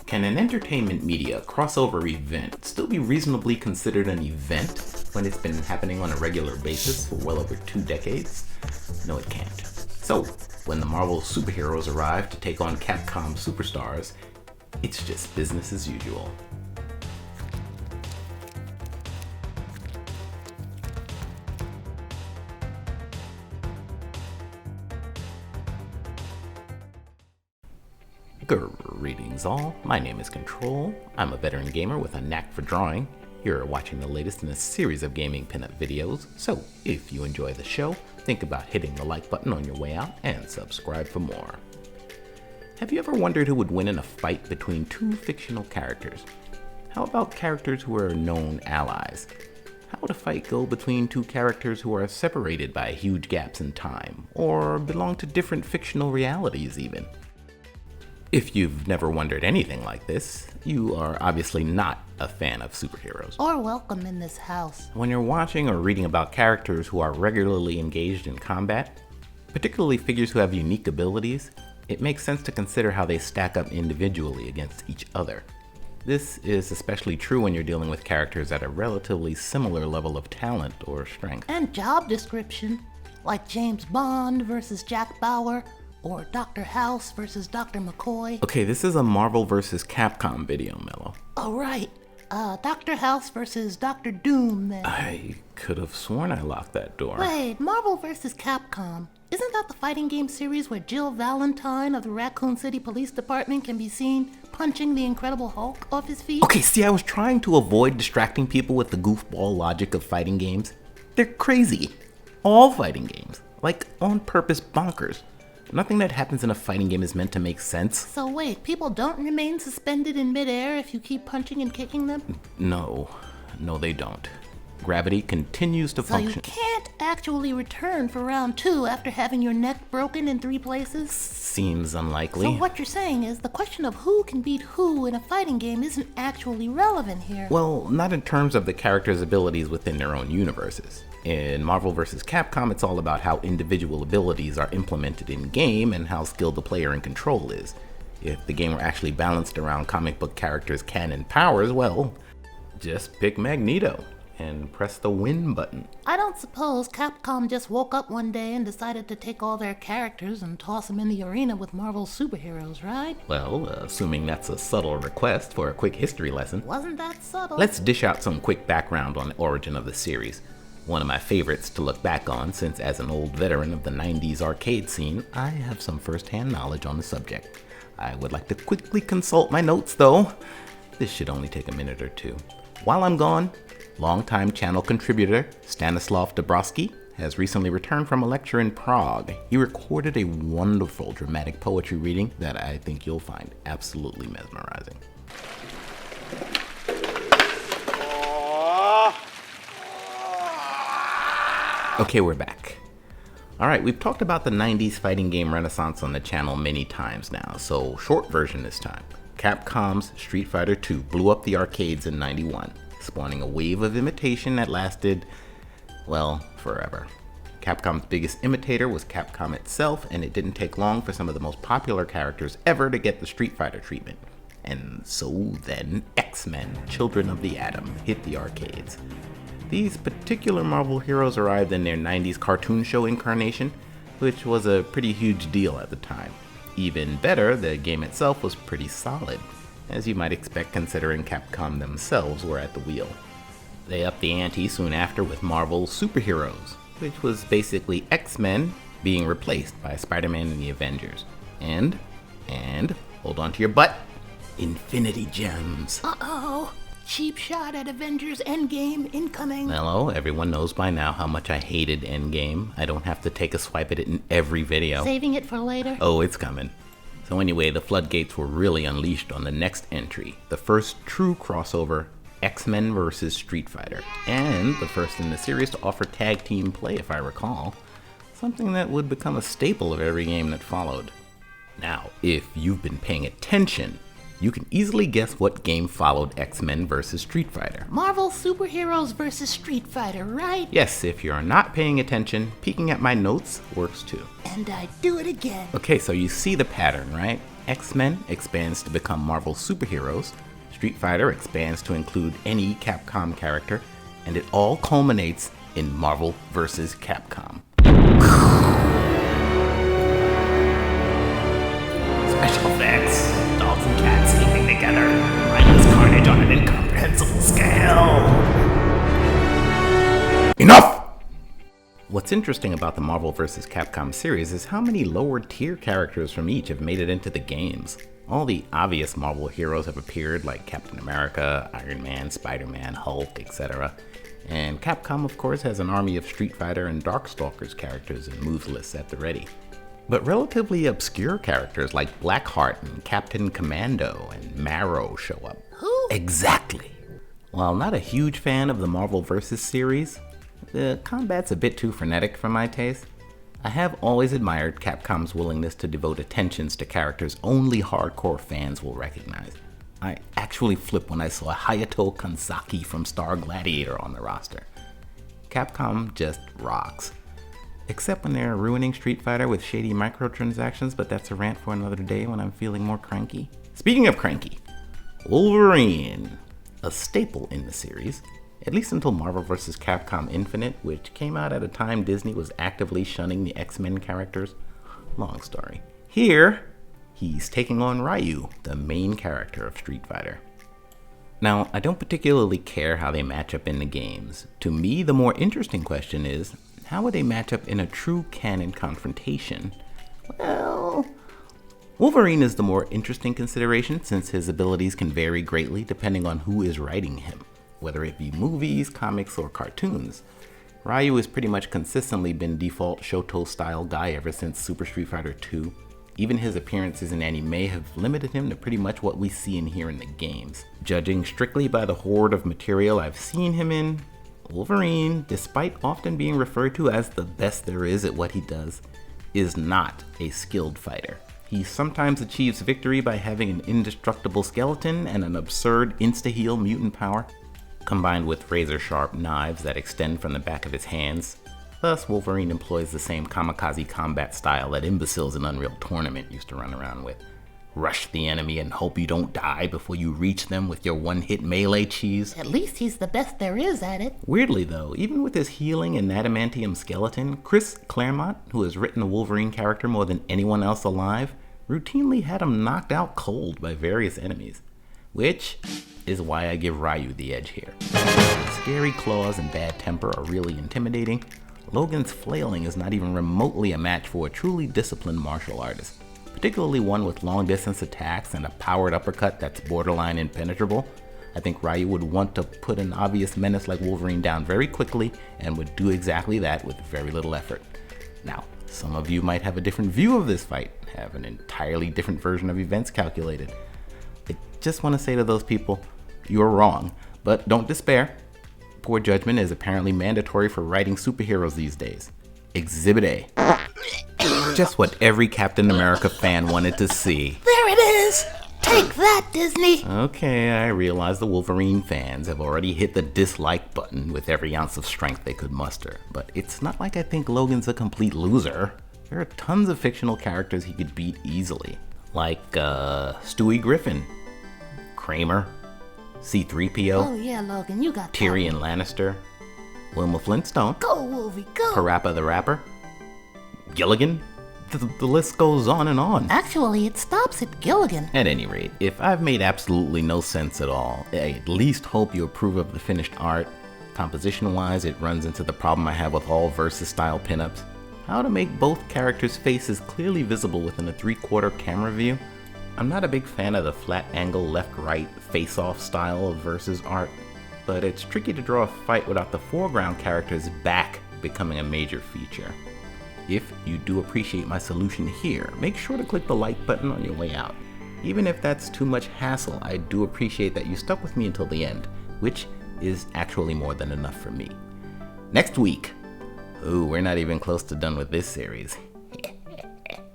Can an entertainment media crossover event still be reasonably considered an event when it's been happening on a regular basis for well over 2 decades? No, it can't. So, when the Marvel superheroes arrive to take on Capcom superstars, it's just business as usual. Greetings all, my name is Kontrol. I'm a veteran gamer with a knack for drawing. You're watching the latest in a series of gaming pinup videos, so if you enjoy the show, think about hitting the like button on your way out and subscribe for more. Have you ever wondered who would win in a fight between two fictional characters? How about characters who are known allies? How would a fight go between two characters who are separated by huge gaps in time, or belong to different fictional realities even? If you've never wondered anything like this, you are obviously not a fan of superheroes. Or welcome in this house. When you're watching or reading about characters who are regularly engaged in combat, particularly figures who have unique abilities, it makes sense to consider how they stack up individually against each other. This is especially true when you're dealing with characters at a relatively similar level of talent or strength. And job description, like James Bond versus Jack Bauer, or Dr. House versus Dr. McCoy. Okay, this is a Marvel vs. Capcom video, Mello. Oh, right. Dr. House versus Dr. Doom, then. I could have sworn I locked that door. Wait, Marvel vs. Capcom. Isn't that the fighting game series where Jill Valentine of the Raccoon City Police Department can be seen punching the Incredible Hulk off his feet? Okay, see, I was trying to avoid distracting people with the goofball logic of fighting games. They're crazy. All fighting games. Like, on purpose bonkers. Nothing that happens in a fighting game is meant to make sense. So wait, people don't remain suspended in midair if you keep punching and kicking them? No, they don't. Gravity continues to function. So you can't actually return for round 2 after having your neck broken in 3 places? Seems unlikely. So what you're saying is the question of who can beat who in a fighting game isn't actually relevant here. Well, not in terms of the characters' abilities within their own universes. In Marvel vs. Capcom, it's all about how individual abilities are implemented in-game and how skilled the player in Kontrol is. If the game were actually balanced around comic book characters' canon powers, well, just pick Magneto and press the win button. I don't suppose Capcom just woke up one day and decided to take all their characters and toss them in the arena with Marvel's superheroes, right? Well, assuming that's a subtle request for a quick history lesson. Wasn't that subtle? Let's dish out some quick background on the origin of the series. One of my favorites to look back on, since as an old veteran of the 90s arcade scene, I have some first-hand knowledge on the subject. I would like to quickly consult my notes though. This should only take a minute or two. While I'm gone, longtime channel contributor Stanislav Dabrowski has recently returned from a lecture in Prague. He recorded a wonderful dramatic poetry reading that I think you'll find absolutely mesmerizing. Okay, we're back. Alright, we've talked about the 90s fighting game renaissance on the channel many times now, so short version this time. Capcom's Street Fighter II blew up the arcades in '91, spawning a wave of imitation that lasted, well, forever. Capcom's biggest imitator was Capcom itself, and it didn't take long for some of the most popular characters ever to get the Street Fighter treatment. And so then, X-Men, Children of the Atom, hit the arcades. These particular Marvel heroes arrived in their 90s cartoon show incarnation, which was a pretty huge deal at the time. Even better, the game itself was pretty solid, as you might expect considering Capcom themselves were at the wheel. They upped the ante soon after with Marvel's Superheroes, which was basically X-Men being replaced by Spider-Man and the Avengers. And, hold on to your butt, Infinity Gems. Uh-oh. Cheap shot at Avengers Endgame incoming. Hello, everyone knows by now how much I hated Endgame. I don't have to take a swipe at it in every video. Saving it for later? Oh, it's coming. So anyway, the floodgates were really unleashed on the next entry, the first true crossover, X-Men vs. Street Fighter, and the first in the series to offer tag team play, if I recall, something that would become a staple of every game that followed. Now, if you've been paying attention, you can easily guess what game followed X-Men vs. Street Fighter. Marvel Superheroes vs. Street Fighter, right? Yes, if you're not paying attention, peeking at my notes works too. And I do it again. Okay, so you see the pattern, right? X-Men expands to become Marvel superheroes, Street Fighter expands to include any Capcom character, and it all culminates in Marvel vs. Capcom. Special effects, dogs and cats sleeping together, mindless carnage on an incomprehensible scale. Enough! What's interesting about the Marvel vs. Capcom series is how many lower tier characters from each have made it into the games. All the obvious Marvel heroes have appeared, like Captain America, Iron Man, Spider-Man, Hulk, etc. And Capcom, of course, has an army of Street Fighter and Darkstalkers characters and moves lists at the ready. But relatively obscure characters like Blackheart and Captain Commando and Marrow show up. Who? Exactly! While not a huge fan of the Marvel vs. series, the combat's a bit too frenetic for my taste. I have always admired Capcom's willingness to devote attentions to characters only hardcore fans will recognize. I actually flipped when I saw Hayato Kanzaki from Star Gladiator on the roster. Capcom just rocks. Except when they're ruining Street Fighter with shady microtransactions, but that's a rant for another day when I'm feeling more cranky. Speaking of cranky, Wolverine, a staple in the series, at least until Marvel vs. Capcom Infinite, which came out at a time Disney was actively shunning the X-Men characters. Long story. Here, he's taking on RYU, the main character of Street Fighter. Now, I don't particularly care how they match up in the games. To me, the more interesting question is, how would they match up in a true canon confrontation? Well, Wolverine is the more interesting consideration since his abilities can vary greatly depending on who is writing him, whether it be movies, comics, or cartoons. RYU has pretty much consistently been default Shoto-style guy ever since Super Street Fighter 2. Even his appearances in anime have limited him to pretty much what we see and hear in the games. Judging strictly by the horde of material I've seen him in, Wolverine, despite often being referred to as the best there is at what he does, is not a skilled fighter. He sometimes achieves victory by having an indestructible skeleton and an absurd insta-heal mutant power, combined with razor-sharp knives that extend from the back of his hands. Thus, Wolverine employs the same kamikaze combat style that imbeciles in Unreal Tournament used to run around with. Rush the enemy and hope you don't die before you reach them with your one-hit melee cheese. At least he's the best there is at it. Weirdly though, even with his healing and adamantium skeleton, Chris Claremont, who has written the Wolverine character more than anyone else alive, routinely had him knocked out cold by various enemies. Which is why I give RYU the edge here. Scary claws and bad temper are really intimidating. Logan's flailing is not even remotely a match for a truly disciplined martial artist, particularly one with long distance attacks and a powered uppercut that's borderline impenetrable. I think RYU would want to put an obvious menace like Wolverine down very quickly and would do exactly that with very little effort. Now, some of you might have a different view of this fight, have an entirely different version of events calculated. I just want to say to those people, you're wrong, but don't despair. Poor judgment is apparently mandatory for writing superheroes these days. Exhibit A. Just what every Captain America fan wanted to see. There it is! Take that, Disney! Okay, I realize the Wolverine fans have already hit the dislike button with every ounce of strength they could muster, but it's not like I think Logan's a complete loser. There are tons of fictional characters he could beat easily, like Stewie Griffin, Kramer, C-3PO, Oh yeah, Logan, you got Tyrion Lannister, Wilma Flintstone, Go, Wolvie, go! Parappa the Rapper, Gilligan. The list goes on and on. Actually, it stops at Gilligan. At any rate, if I've made absolutely no sense at all, I at least hope you approve of the finished art. Composition-wise, it runs into the problem I have with all versus-style pinups. How to make both characters' faces clearly visible within a 3/4 camera view. I'm not a big fan of the flat angle left-right face-off style of versus art, but it's tricky to draw a fight without the foreground character's back becoming a major feature. If you do appreciate my solution here, make sure to click the like button on your way out. Even if that's too much hassle, I do appreciate that you stuck with me until the end, which is actually more than enough for me. Next week, ooh, we're not even close to done with this series.